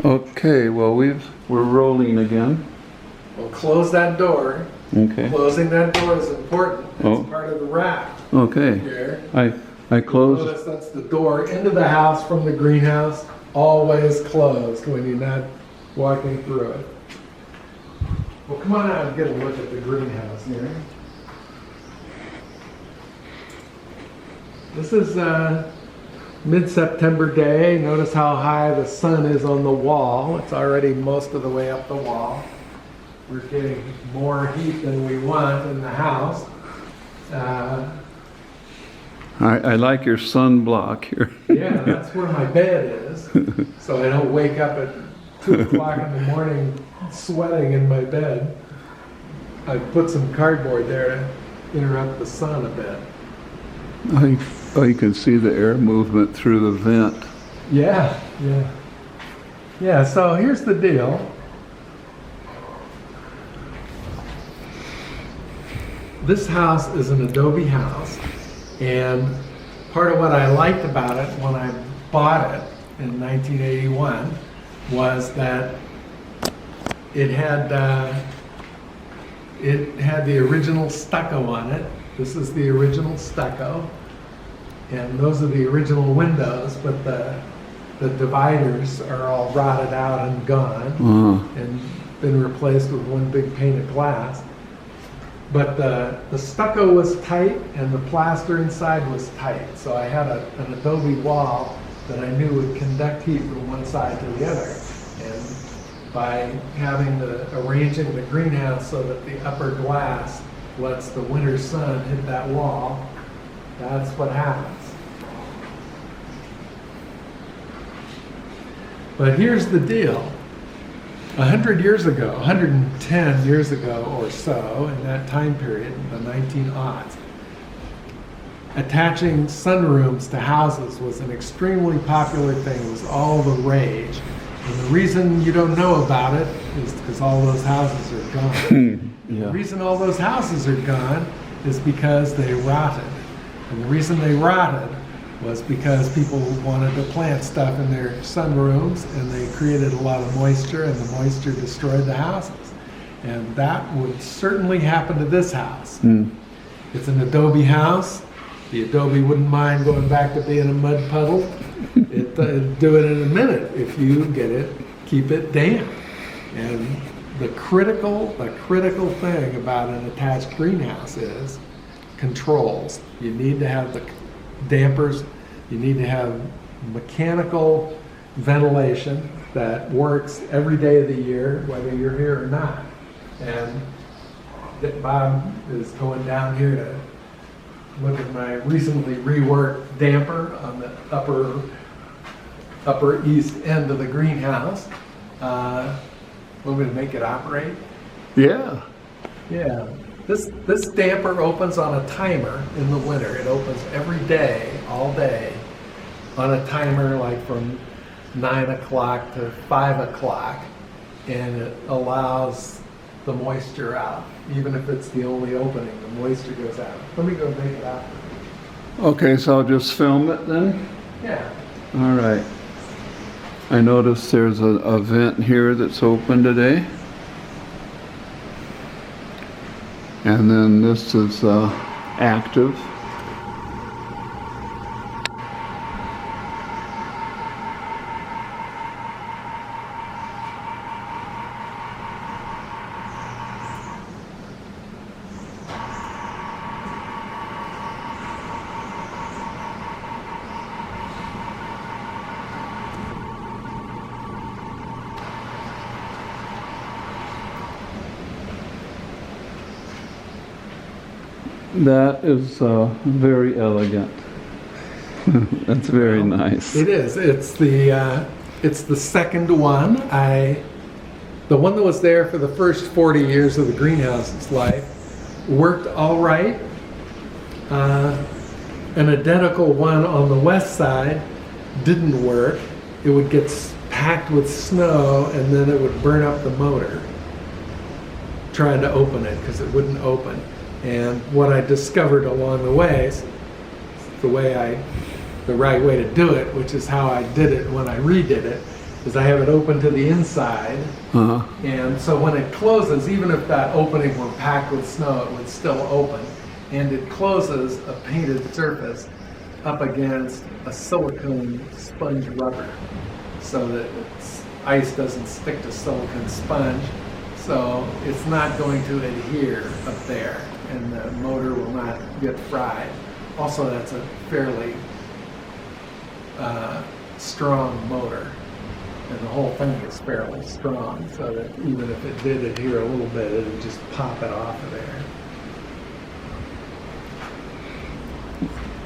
Okay, well we're rolling again. We'll close that door. Okay. Closing that door is important. That's part of the wrap. Okay. Here. I closed. Notice that's the door into the house from the greenhouse, always closed when you're not walking through it. Well, come on out and get a look at the greenhouse here. This is a mid-September day. Notice how high the sun is on the wall. It's already most of the way up the wall. We're getting more heat than we want in the house. I like your sunblock here. Yeah, that's where my bed is. So I don't wake up at 2 o'clock in the morning sweating in my bed. I put some cardboard there to interrupt the sun a bit. Oh, you can see the air movement through the vent. Yeah, yeah. Yeah, so here's the deal. This house is an adobe house, and part of what I liked about it when I bought it in 1981 was that it had the original stucco on it. This is the original stucco, and those are the original windows, but the dividers are all rotted out and gone and been replaced with one big pane of glass. But the stucco was tight and the plaster inside was tight. So I had an adobe wall that I knew would conduct heat from one side to the other. And by arranging the greenhouse so that the upper glass lets the winter sun hit that wall, that's what happens. But here's the deal. 100 years ago, 110 years ago or so, in that time period, the 1900s, attaching sunrooms to houses was an extremely popular thing. It was all the rage. And the reason you don't know about it is because all those houses are gone. Yeah. The reason all those houses are gone is because they rotted. And the reason they rotted was because people wanted to plant stuff in their sunrooms, and they created a lot of moisture, and the moisture destroyed the houses. And that would certainly happen to this house. It's an adobe house. The adobe wouldn't mind going back to being a mud puddle. It'd do it in a minute if you keep it damp. And the critical thing about an attached greenhouse is controls. You need to have the dampers, you need to have mechanical ventilation that works every day of the year, whether you're here or not. And Bob is going down here to look at my recently reworked damper on the upper east end of the greenhouse. Want me to make it operate? Yeah. Yeah. This damper opens on a timer in the winter. It opens every day, all day, on a timer like from 9 o'clock to 5 o'clock, and it allows the moisture out. Even if it's the only opening, the moisture goes out. Let me go make it operate. Okay, so I'll just film it then? Yeah. All right. I noticed there's a vent here that's open today. And then this is active. That is very elegant. That's very nice. It is. It's the second one. The one that was there for the first 40 years of the greenhouse's life worked all right. An identical one on the west side didn't work. It would get packed with snow, and then it would burn up the motor trying to open it because it wouldn't open. And what I discovered along the way, the right way to do it, which is how I did it when I redid it, is I have it open to the inside. Uh-huh. And so when it closes, even if that opening were packed with snow, it would still open. And it closes a painted surface up against a silicone sponge rubber so that ice doesn't stick to silicone sponge. So it's not going to adhere up there and the motor will not get fried. Also, that's a fairly strong motor. And the whole thing is fairly strong, so that even if it did adhere a little bit, it would just pop it off of there.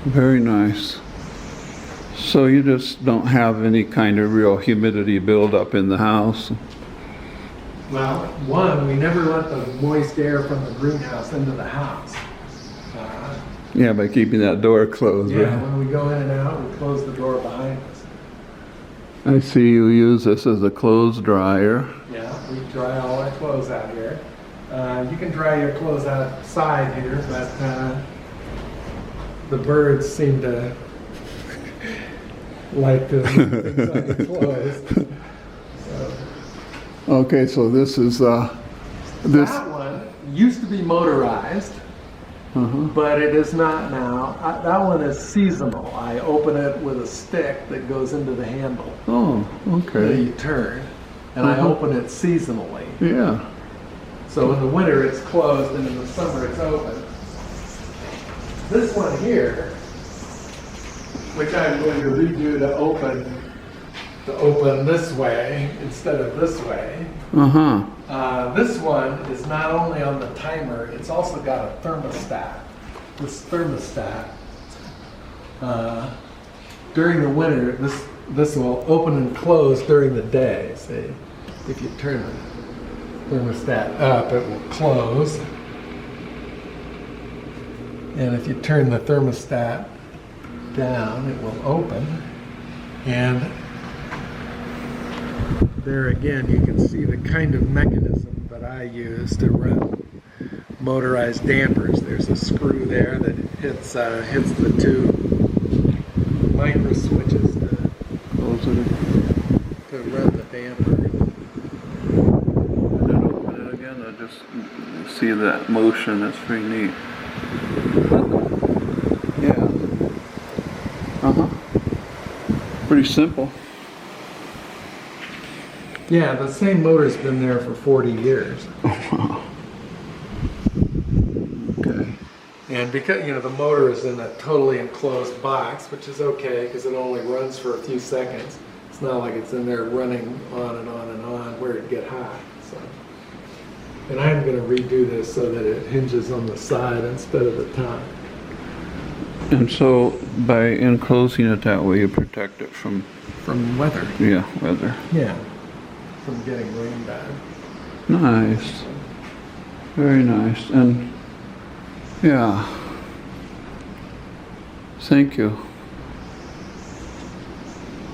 Very nice. So you just don't have any kind of real humidity buildup in the house? Well, one, we never let the moist air from the greenhouse into the house. Yeah, by keeping that door closed. Yeah, Right? when we go in and out, we close the door behind us. I see you use this as a clothes dryer. Yeah, we dry all our clothes out here. You can dry your clothes outside here, but the birds seem to like to leave things on the clothes. So, Okay, so this is this. that one used to be motorized, but it is not now. That one is seasonal. I open it with a stick that goes into the handle Oh, that okay. you turn, and I open it seasonally. Yeah. So in the winter it's closed, and in the summer it's open. This one here, which I'm going to redo to open this way instead of this way. This one is not only on the timer, it's also got a thermostat. This thermostat, during the winter, this will open and close during the day. See, if you turn the thermostat up, it will close. And if you turn the thermostat down, it will open. And there again, you can see the kind of mechanism that I use to run motorized dampers. There's a screw there that hits the two micro switches to run the damper. And then open it again. I just see that motion. That's pretty neat. Yeah. Pretty simple. Yeah, the same motor's been there for 40 years. Okay. And because, the motor is in a totally enclosed box, which is okay because it only runs for a few seconds. It's not like it's in there running on and on and on where it'd get hot. So. And I'm going to redo this so that it hinges on the side instead of the top. And so by enclosing it that way, you protect it from weather. Yeah, weather. Yeah, from getting rain bad. Nice. Very nice. And yeah. Thank you.